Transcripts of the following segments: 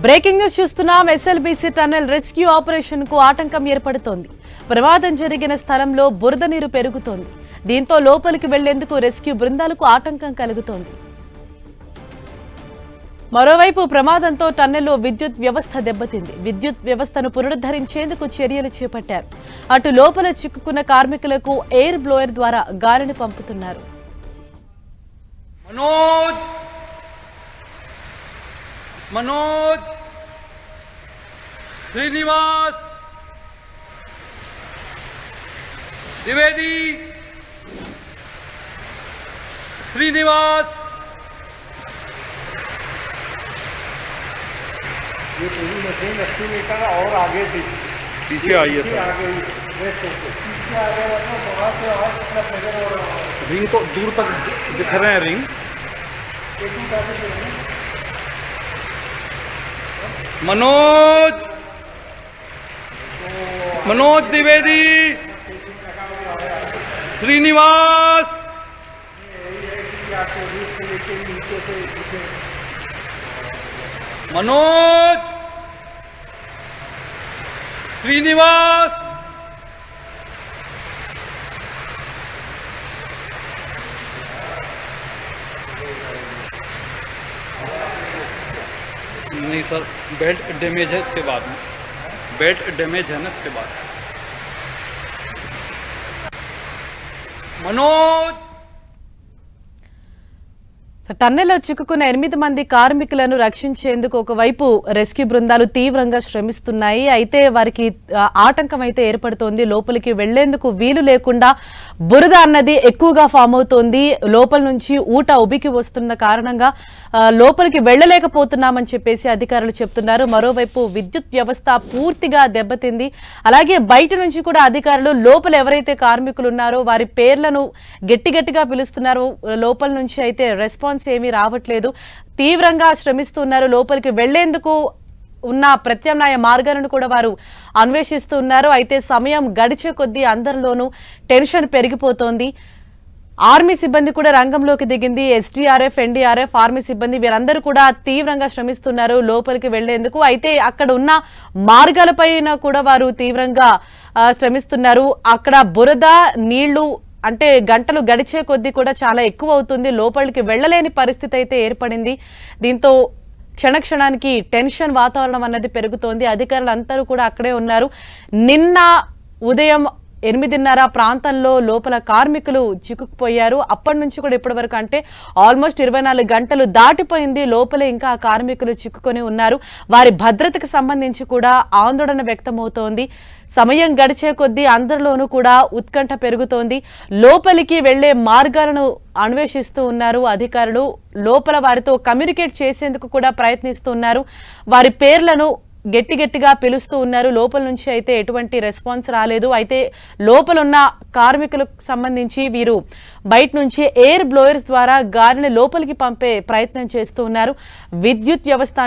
Breaking news చూస్తున్నాం. SLBC tunnel rescue operation కు ఆటంకం ఏర్పడుతోంది. ప్రమాదం జరిగిన స్థలంలో బురద నీరు పెరుగుతోంది. దీంతో లోపలికి వెళ్లేందుకు రెస్క్యూ బృందాలకు ఆటంకం కలుగుతోంది. మరోవైపు ప్రమాదంతో టన్నెల్లో విద్యుత్ వ్యవస్థ దెబ్బతింది. విద్యుత్ వ్యవస్థను పునరుద్ధరించేందుకు చర్యలు చేపట్టారు. అటు లోపల చిక్కుకున్న కార్మికులకు ఎయిర్ బ్లోయర్ ద్వారా గాలిని పంపుతున్నారు. मनोज श्रीनिवास द्विवेदी श्रीनिवास ये पूरी मशीन 80 मीटर और आगे थी, पीछे आई है सर। पीछे आ गए वरना वहाँ से और कितना प्रेशर हो रहा है। रिंग तो दूर तक दिख रहे हैं रिंग। मनोज मनोज द्विवेदी श्रीनिवास मनोज श्रीनिवास नहीं सर, बेल्ट डैमेज है इसके बाद में, बेल्ट डैमेज है ना इसके बाद। मनोज టన్నెల్లో చిక్కుకున్న 8 మంది కార్మికులను రక్షించేందుకు ఒకవైపు రెస్క్యూ బృందాలు తీవ్రంగా శ్రమిస్తున్నాయి. అయితే వారికి ఆటంకం అయితే ఏర్పడుతోంది. లోపలికి వెళ్లేందుకు వీలు లేకుండా బురద అన్నది ఎక్కువగా ఫామ్ అవుతోంది. లోపల నుంచి ఊట ఉబికి వస్తున్న కారణంగా లోపలికి వెళ్లలేకపోతున్నామని చెప్పేసి అధికారులు చెప్తున్నారు. మరోవైపు విద్యుత్ వ్యవస్థ పూర్తిగా దెబ్బతింది. అలాగే బయట నుంచి కూడా అధికారులు లోపల ఎవరైతే కార్మికులు ఉన్నారో వారి పేర్లను గట్టిగా పిలుస్తున్నారు. లోపల నుంచి అయితే రెస్పాన్స్ ఏమీ రావట్లేదు. తీవ్రంగా శ్రమిస్తున్నారు. లోపలికి వెళ్లేందుకు ఉన్న ప్రత్యామ్నాయ మార్గాలను కూడా వారు అన్వేషిస్తున్నారు. అయితే సమయం గడిచే కొద్దీ అందరిలోనూ టెన్షన్ పెరిగిపోతోంది. ఆర్మీ సిబ్బంది కూడా రంగంలోకి దిగింది. ఎస్డీఆర్ఎఫ్, ఎన్డీఆర్ఎఫ్, ఆర్మీ సిబ్బంది వీరందరూ కూడా తీవ్రంగా శ్రమిస్తున్నారు లోపలికి వెళ్లేందుకు. అయితే అక్కడ ఉన్న మార్గాలపైన కూడా వారు తీవ్రంగా శ్రమిస్తున్నారు. అక్కడ బురద నీళ్లు అంటే గంటలు గడిచే కొద్దీ కూడా చాలా ఎక్కువ అవుతుంది. లోపలికి వెళ్లలేని పరిస్థితి అయితే ఏర్పడింది. దీంతో క్షణక్షణానికి టెన్షన్ వాతావరణం అన్నది పెరుగుతోంది. అధికారులు అందరూ కూడా అక్కడే ఉన్నారు. నిన్న ఉదయం 8:30 ప్రాంతంలో లోపల కార్మికులు చిక్కుకుపోయారు. అప్పటి నుంచి కూడా ఇప్పటి వరకు అంటే ఆల్మోస్ట్ 24 గంటలు దాటిపోయింది. లోపలే ఇంకా కార్మికులు చిక్కుకొని ఉన్నారు. వారి భద్రతకు సంబంధించి కూడా ఆందోళన వ్యక్తమవుతోంది. సమయం గడిచే కొద్దీ అందరిలోనూ కూడా ఉత్కంఠ పెరుగుతోంది. లోపలికి వెళ్లే మార్గాలను అన్వేషిస్తూ ఉన్నారు అధికారులు. లోపల వారితో కమ్యూనికేట్ చేసేందుకు కూడా ప్రయత్నిస్తూ ఉన్నారు. వారి పేర్లను గట్టిగా పిలుస్తూ ఉన్నారు. లోపల నుంచి అయితే ఎటువంటి రెస్పాన్స్ రాలేదు. అయితే లోపలున్న కార్మికులకు సంబంధించి వీరు బయట నుంచి ఎయిర్ బ్లోయర్స్ ద్వారా గాలిని లోపలికి పంపే ప్రయత్నం చేస్తూ ఉన్నారు. విద్యుత్ వ్యవస్థ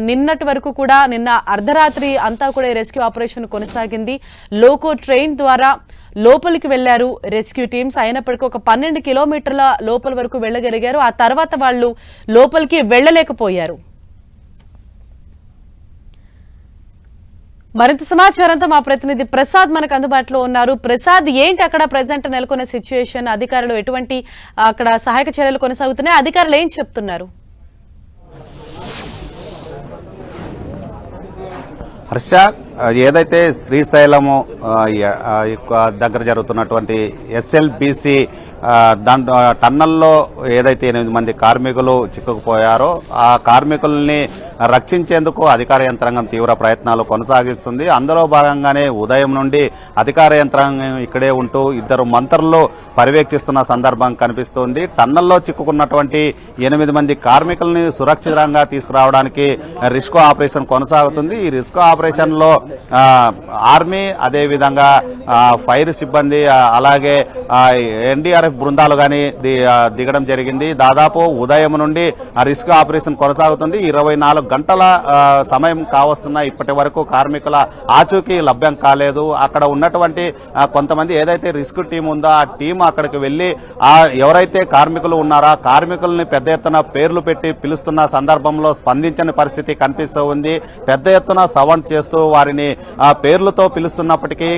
నిన్నటి వరకు కూడా నిన్న అర్ధరాత్రి అంతా కూడా రెస్క్యూ ఆపరేషన్ కొనసాగింది. లోకో ట్రైన్ ద్వారా లోపలికి వెళ్లారు రెస్క్యూ టీమ్స్. అయినప్పటికీ ఒక 12 కిలోమీటర్ల లోపల వరకు వెళ్ళగలిగారు. ఆ తర్వాత వాళ్ళు లోపలికి వెళ్లలేకపోయారు. మరింత సమాచారంతో మా ప్రతినిధి ప్రసాద్ మనకు అందుబాటులో ఉన్నారు. ప్రసాద్, ఏంటి అక్కడ ప్రెసెంట్ నెలకొన్న సిచ్యుయేషన్? అధికారులు ఎటువంటి అక్కడ సహాయక చర్యలు కొనసాగుతున్నాయి? అధికారులు ఏం చెప్తున్నారు? హర్ష, ఏదైతే శ్రీశైలము దగ్గర జరుగుతున్నటువంటి ఎస్ఎల్బీసీ టన్నల్లో ఏదైతే 8 మంది కార్మికులు చిక్కుకుపోయారో ఆ కార్మికుల్ని రక్షించేందుకు అధికార యంత్రాంగం తీవ్ర ప్రయత్నాలు కొనసాగిస్తుంది. అందులో భాగంగానే ఉదయం నుండి అధికార యంత్రాంగం ఇక్కడే ఉంటూ 2 మంత్రులు పర్యవేక్షిస్తున్న సందర్భం కనిపిస్తోంది. టన్నల్లో చిక్కుకున్నటువంటి 8 మంది కార్మికుల్ని సురక్షితంగా తీసుకురావడానికి రిస్కో ఆపరేషన్ కొనసాగుతుంది. ఈ రిస్కో ఆపరేషన్లో ఆర్మీ, అదేవిధంగా ఫైర్ సిబ్బంది, అలాగే ఎన్డీఆర్ఎఫ్ బృందాలు కానీ దిగడం జరిగింది. దాదాపు ఉదయం నుండి ఆ రిస్క్ ఆపరేషన్ కొనసాగుతుంది. 24 గంటల సమయం కావస్తున్నా ఇప్పటి వరకు కార్మికుల ఆచూకీ లభ్యం కాలేదు. అక్కడ ఉన్నటువంటి కొంతమంది ఏదైతే రిస్క్ టీం ఉందో ఆ టీం అక్కడికి వెళ్లి ఎవరైతే కార్మికులు ఉన్నారో ఆ కార్మికుల్ని పెద్ద ఎత్తున పేర్లు పెట్టి పిలుస్తున్న సందర్భంలో స్పందించని పరిస్థితి కనిపిస్తూ ఉంది. పెద్ద ఎత్తున సౌండ్ చేస్తూ వారిని పేర్లతో పిలుస్తున్నప్పటికీ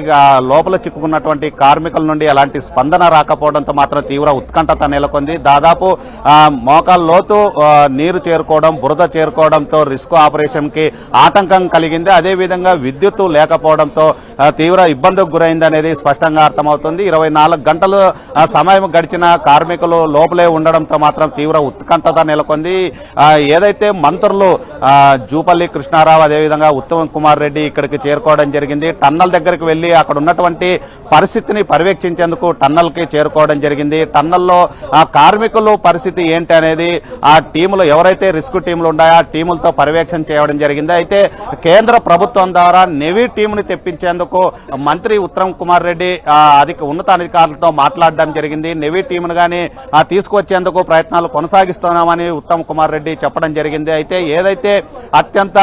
లోపల చిక్కుకున్నటువంటి కార్మికుల నుండి ఎలాంటి స్పందన రాకపోవడంతో మాత్రం తీవ్ర ఉత్కంఠత నెలకొంది. దాదాపు మోకాల లోతు నీరు చేరుకోవడం, బురద చేరుకోవడంతో రిస్క్ ఆపరేషన్ కి ఆటంకం కలిగింది. అదేవిధంగా విద్యుత్తు లేకపోవడంతో తీవ్ర ఇబ్బందికి గురైంది అనేది స్పష్టంగా అర్థమవుతుంది. 24 గంటలు సమయం గడిచిన కార్మికులు లోపలే ఉండడంతో మాత్రం తీవ్ర ఉత్కంఠత నెలకొంది. ఏదైతే మంత్రులు జూపల్లి కృష్ణారావు అదేవిధంగా ఉత్తమ్ కుమార్ రెడ్డి ఇక్కడికి చేరుకోవడం జరిగింది. టన్నల్ దగ్గరికి వెళ్లి అక్కడ ఉన్నటువంటి పరిస్థితిని పర్యవేక్షించేందుకు టన్నల్ కి చేరుకోవడం జరిగింది. టన్నల్లో ఆ కార్మికులు పరిస్థితి ఏంటి అనేది ఆ టీములు ఎవరైతే రిస్క్ టీములు ఉన్నాయో ఆ టీములతో పర్యవేక్షణ చేయడం జరిగింది. అయితే కేంద్ర ప్రభుత్వం ద్వారా నెవీ టీముని తెప్పించేందుకు మంత్రి ఉత్తమ్ కుమార్ రెడ్డి ఉన్నతాధికారులతో మాట్లాడడం జరిగింది. నెవీ టీమును గాని తీసుకొచ్చేందుకు ప్రయత్నాలు కొనసాగిస్తున్నామని ఉత్తమ్ కుమార్ రెడ్డి చెప్పడం జరిగింది. అయితే ఏదైతే అత్యంత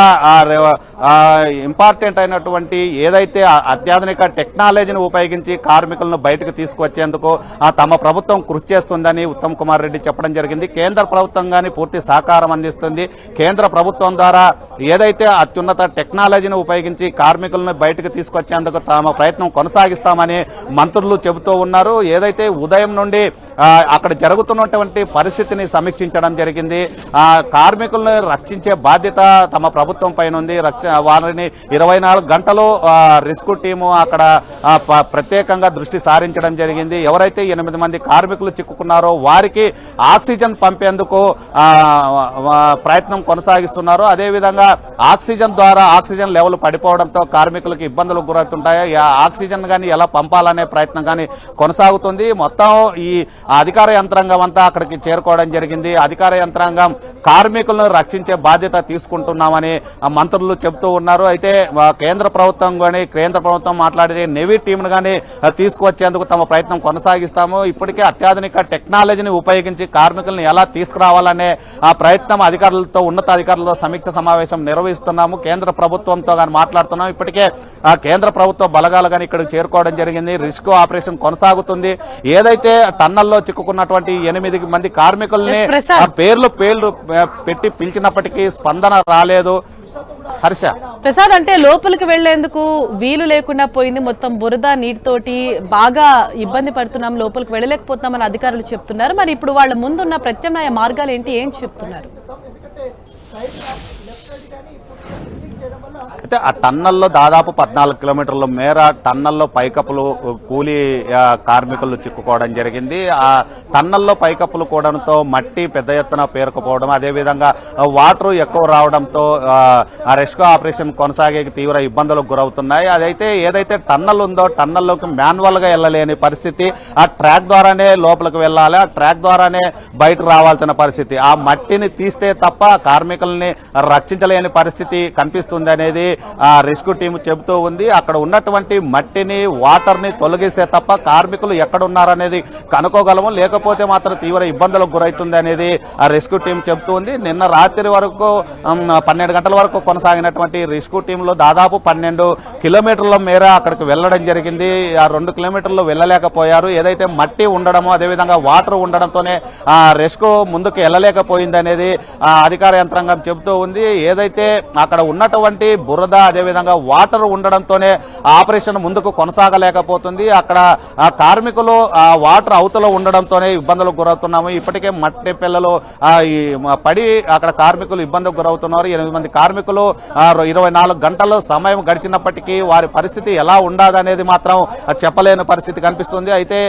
ఇంపార్టెంట్ అయినటువంటి ఏదైతే అత్యాధునిక టెక్నాలజీని ఉపయోగించి కార్మికులను బయటకు తీసుకొచ్చేందుకు తమ ప్రభుత్వం కృషి చేస్తుందని ఉత్తమ్ కుమార్ రెడ్డి చెప్పడం జరిగింది. కేంద్ర ప్రభుత్వం గాని పూర్తి సహకారం అందిస్తుంది. కేంద్ర ప్రభుత్వం ద్వారా ఏదైతే అత్యున్నత టెక్నాలజీని ఉపయోగించి కార్మికులను బయటకు తీసుకొచ్చేందుకు తమ ప్రయత్నం కొనసాగిస్తామని మంత్రులు చెబుతూ ఉన్నారు. ఏదైతే ఉదయం నుండి అక్కడ జరుగుతున్నటువంటి పరిస్థితిని సమీక్షించడం జరిగింది. కార్మికులను రక్షించే బాధ్యత తమ ప్రభుత్వం పైన ఉంది. వారిని 24 గంటలు రిస్క్ టీము అక్కడ ప్రత్యేకంగా దృష్టి సారించడం జరిగింది. ఎవరైతే 8 మంది కార్మికులు చిక్కుకున్నారో వారికి ఆక్సిజన్ పంపేందుకు ప్రయత్నం కొనసాగిస్తున్నారు. అదేవిధంగా ఆక్సిజన్ ద్వారా ఆక్సిజన్ లెవెల్ పడిపోవడంతో కార్మికులకు ఇబ్బందులు గురవుతుంటాయి. ఆక్సిజన్ కానీ ఎలా పంపాలనే ప్రయత్నం కానీ కొనసాగుతుంది. మొత్తం ఈ అధికార యంత్రాంగం అంతా అక్కడికి చేరుకోవడం జరిగింది. అధికార యంత్రాంగం కార్మికులను రక్షించే బాధ్యత తీసుకుంటున్నామని మంత్రులు చెబుతూ ఉన్నారు. అయితే కేంద్ర ప్రభుత్వం మాట్లాడే నేవీ టీంను కానీ తీసుకువచ్చేందుకు తమ ప్రయత్నం కొనసాగిస్తాము. ఇప్పటికే అత్యాధునిక టెక్నాలజీని ఉపయోగించి కార్మికులను ఎలా తీసుకురావాలనే ప్రయత్నం అధికారులతో ఉన్నతాధికారులతో సమీక్ష సమావేశం నిర్వహిస్తున్నాము. కేంద్ర ప్రభుత్వంతో కానీ మాట్లాడుతున్నాం. ఇప్పటికే కేంద్ర ప్రభుత్వ బలగాలు కానీ ఇక్కడికి చేరుకోవడం జరిగింది. రిస్క్ ఆపరేషన్ కొనసాగుతుంది. ఏదైతే టన్నల్లో చిక్కుకున్నటువంటి 8 మంది కార్మికుల్ని పేర్లు పెట్టి పిలిచినప్పటికీ స్పందన రాలేదు. హర్ష ప్రసాద్, అంటే లోపలికి వెళ్లేందుకు వీలు లేకుండా పోయింది. మొత్తం బురద నీటితోటి బాగా ఇబ్బంది పడుతున్నాం, లోపలికి వెళ్ళలేకపోతున్నామని అధికారులు చెప్తున్నారు. మరి ఇప్పుడు వాళ్ళ ముందున్న ప్రత్యామ్నాయ మార్గాలు ఏంటి, ఏం చెప్తున్నారు? అయితే ఆ టన్నల్లో దాదాపు 14 కిలోమీటర్ల మేర టన్నల్లో పైకప్పులు కూలీ కార్మికులు చిక్కుకోవడం జరిగింది. ఆ టన్నల్లో పైకప్పులు కూడడంతో మట్టి పెద్ద ఎత్తున పేరుకుపోవడం, అదేవిధంగా వాటర్ ఎక్కువ రావడంతో ఆ రెస్క్యూ ఆపరేషన్ కొనసాగే తీవ్ర ఇబ్బందులకు గురవుతున్నాయి. అదైతే ఏదైతే టన్నల్ ఉందో టన్నల్లోకి మాన్యువల్ గా వెళ్ళలేని పరిస్థితి. ఆ ట్రాక్ ద్వారానే లోపలికి వెళ్ళాలి, ఆ ట్రాక్ ద్వారానే బయట రావాల్సిన పరిస్థితి. ఆ మట్టిని తీస్తే తప్ప కార్మికుల్ని రక్షించలేని పరిస్థితి కనిపిస్తుంది అనేది రెస్క్యూ టీం చెబుతూ ఉంది. అక్కడ ఉన్నటువంటి మట్టిని వాటర్ ని తొలగిస్తే తప్ప కార్మికులు ఎక్కడున్నారనేది కనుక్కోగలము, లేకపోతే మాత్రం తీవ్ర ఇబ్బందులకు గురవుతుంది అనేది ఆ రెస్క్యూ టీం చెబుతూ ఉంది. నిన్న రాత్రి వరకు 12 గంటల వరకు కొనసాగినటువంటి రెస్క్యూ టీంలో దాదాపు 12 కిలోమీటర్ల మేర అక్కడికి వెళ్లడం జరిగింది. ఆ 2 కిలోమీటర్లు వెళ్ళలేకపోయారు. ఏదైతే మట్టి ఉండడమో అదేవిధంగా వాటర్ ఉండడంతోనే ఆ రెస్క్యూ ముందుకు వెళ్ళలేకపోయింది అనేది అధికార యంత్రాంగం చెబుతూ ఉంది. ఏదైతే అక్కడ ఉన్నటువంటి బురద అదేవిధంగా వాటర్ ఉండడంతోనే ఆపరేషన్ ముందుకు కొనసాగలేకపోతుంది. అక్కడ కార్మికులు వాటర్ అవతల ఉండడంతోనే ఇబ్బందులకు గురవుతున్నాము. ఇప్పటికే మట్టి పిల్లలు పడి అక్కడ కార్మికులు ఇబ్బందులకు గురవుతున్నారు. 8 మంది కార్మికులు 24 గంటలు సమయం గడిచినప్పటికీ వారి పరిస్థితి ఎలా ఉండదనేది మాత్రం చెప్పలేని పరిస్థితి కనిపిస్తుంది. అయితే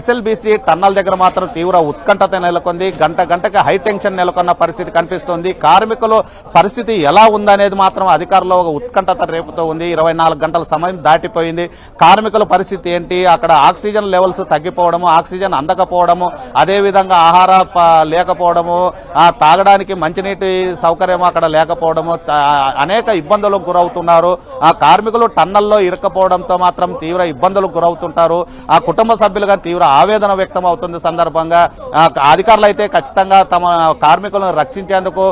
ఎస్ఎల్బిసి టన్నల్ దగ్గర మాత్రం తీవ్ర ఉత్కంఠత నెలకొంది. గంటకి హై టెన్షన్ నెలకొన్న పరిస్థితి కనిపిస్తుంది. కార్మికులు పరిస్థితి ఎలా ఉందనేది మాత్రం అధికారులు అధికారులు ఒక ఉత్కంఠత రేపుతూ ఉంది. 24 గంటల సమయం దాటిపోయింది. కార్మికుల పరిస్థితి ఏంటి, అక్కడ ఆక్సిజన్ లెవెల్స్ తగ్గిపోవడము, ఆక్సిజన్ అందకపోవడము, అదేవిధంగా ఆహార లేకపోవడము, తాగడానికి మంచినీటి సౌకర్యం అక్కడ లేకపోవడము, అనేక ఇబ్బందులకు గురవుతున్నారు. ఆ కార్మికులు టన్నల్లో ఇరుక్కపోవడంతో మాత్రం తీవ్ర ఇబ్బందులకు గురవుతుంటారు. ఆ కుటుంబ సభ్యులుగా తీవ్ర ఆవేదన వ్యక్తం అవుతుంది. సందర్భంగా అధికారులు అయితే ఖచ్చితంగా తమ కార్మికులను రక్షించేందుకు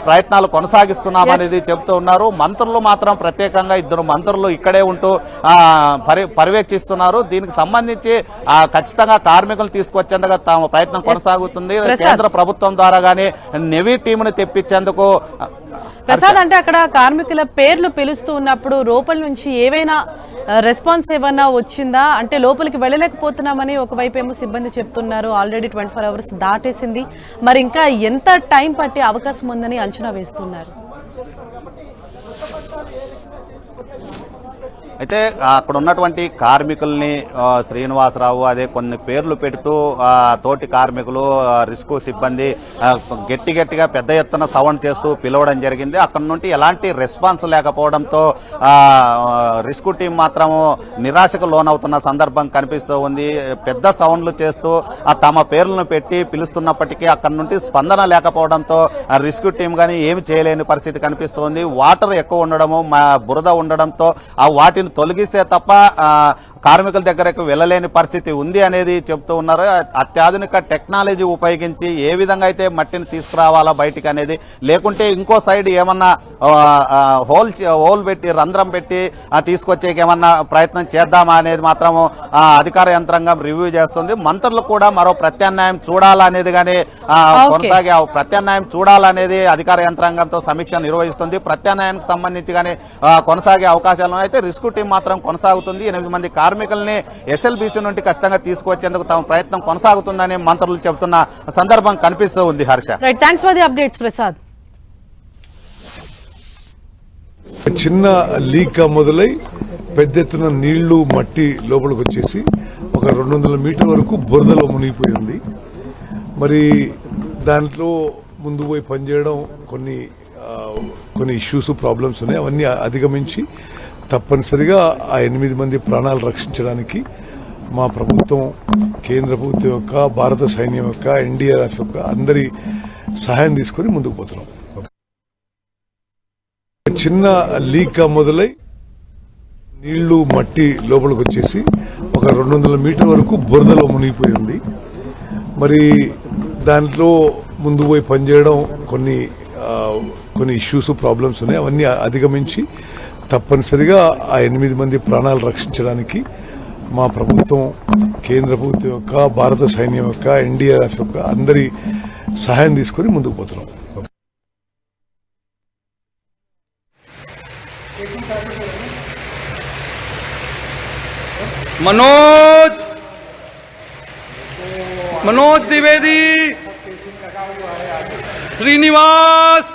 ప్రయత్నాలు కొనసాగిస్తున్నామనేది చెబుతూ ఉన్నారు. మంత్రులు మాత్రం ప్రత్యేకంగా 2 మంత్రులు ఇక్కడే ఉంటూ పర్యవేక్షిస్తున్నారు. దీనికి సంబంధించి ఖచ్చితంగా కార్మికులు తీసుకొచ్చేందుకు తమ ప్రయత్నం కొనసాగుతుంది. కేంద్ర ప్రభుత్వం ద్వారా గానీ నెవీ టీమును తెప్పించేందుకు. ప్రసాద్, అంటే అక్కడ కార్మికుల పేర్లు పిలుస్తూ ఉన్నప్పుడు లోపల నుంచి ఏవైనా రెస్పాన్స్ ఏమన్నా వచ్చిందా? అంటే లోపలికి వెళ్ళలేకపోతున్నామని ఒకవైపు ఏమో సిబ్బంది చెప్తున్నారు. ఆల్రెడీ 24 అవర్స్ దాటేసింది. మరి ఇంకా ఎంత టైం పట్టే అవకాశం ఉందని అంచనా వేస్తున్నారు? అయితే అక్కడ ఉన్నటువంటి కార్మికుల్ని శ్రీనివాసరావు అదే కొన్ని పేర్లు పెడుతూ తోటి కార్మికులు రిస్క్ సిబ్బంది గట్టిగా పెద్ద ఎత్తున సౌండ్ చేస్తూ పిలవడం జరిగింది. అక్కడ నుండి ఎలాంటి రెస్పాన్స్ లేకపోవడంతో రిస్క్ టీం మాత్రము నిరాశకు లోనవుతున్న సందర్భం కనిపిస్తూ ఉంది. పెద్ద సౌండ్లు చేస్తూ తమ పేర్లను పెట్టి పిలుస్తున్నప్పటికీ అక్కడ నుండి స్పందన లేకపోవడంతో రిస్క్ టీం కానీ ఏమి చేయలేని పరిస్థితి కనిపిస్తోంది. వాటర్ ఎక్కువ ఉండడము, బురద ఉండడంతో వాటిని తొలగిస్తే తప్ప కార్మికుల దగ్గరకు వెళ్ళలేని పరిస్థితి ఉంది అనేది చెప్తూ ఉన్నారు. అత్యాధునిక టెక్నాలజీ ఉపయోగించి ఏ విధంగా అయితే మట్టిని తీసుకురావాలా బయటికి అనేది, లేకుంటే ఇంకో సైడ్ ఏమన్నా హోల్ పెట్టి రంధ్రం పెట్టి తీసుకొచ్చేకి ఏమన్నా ప్రయత్నం చేద్దామా అనేది మాత్రం అధికార యంత్రాంగం రివ్యూ చేస్తుంది. మంత్రులు కూడా మరో ప్రత్యామ్నాయం చూడాలనేది కానీ కొనసాగే ప్రత్యామ్నాయం చూడాలనేది అధికార యంత్రాంగంతో సమీక్ష నిర్వహిస్తుంది. ప్రత్యామ్నాయానికి సంబంధించి కానీ కొనసాగే అవకాశాలు అయితే రిస్క్ టీం మాత్రం కొనసాగుతుంది. 8 మంది కార్మికుల్ని ఎస్ఎల్బీసీ నుండి ఖచ్చితంగా తీసుకొచ్చేందుకు తమ ప్రయత్నం కొనసాగుతుందని మంత్రులు చెబుతున్న సందర్భం కనిపిస్తూ ఉంది. Harsha, thanks for the updates Prasad. చిన్న లీక్ మొదలై పెద్ద ఎత్తున నీళ్లు మట్టి లోపలికి వచ్చేసి ఒక 200 మీటర్ల వరకు బురదలో మునిగిపోయింది. మరి దాంట్లో ముందు పోయి పనిచేయడం కొన్ని ఇష్యూస్ ప్రాబ్లమ్స్ ఉన్నాయి. అవన్నీ అధిగమించి తప్పనిసరిగా ఆ 8 మంది ప్రాణాలు రక్షించడానికి మా ప్రభుత్వం, కేంద్ర ప్రభుత్వం యొక్క, భారత సైన్యం యొక్క, ఎన్డీఆర్ఎఫ్ యొక్క అందరి సహాయం తీసుకుని ముందుకు పోతున్నాం. చిన్న లీక్ మొదలై నీళ్లు మట్టి లోపలికి వచ్చేసి ఒక 200 మీటర్ల వరకు బురదలో మునిగిపోయింది. మరి దాంట్లో ముందు పోయి పనిచేయడం కొన్ని ఇష్యూస్ ప్రాబ్లమ్స్ ఉన్నాయి. అవన్నీ అధిగమించి తప్పనిసరిగా ఆ 8 మంది ప్రాణాలు రక్షించడానికి మా ప్రభుత్వం, కేంద్ర ప్రభుత్వం యొక్క, భారత సైన్యం యొక్క, ఎన్డీఆర్ఎఫ్ యొక్క అందరి సహాయం తీసుకుని ముందుకు పోతున్నాం. मनोज द्विवेदी, श्रीनिवास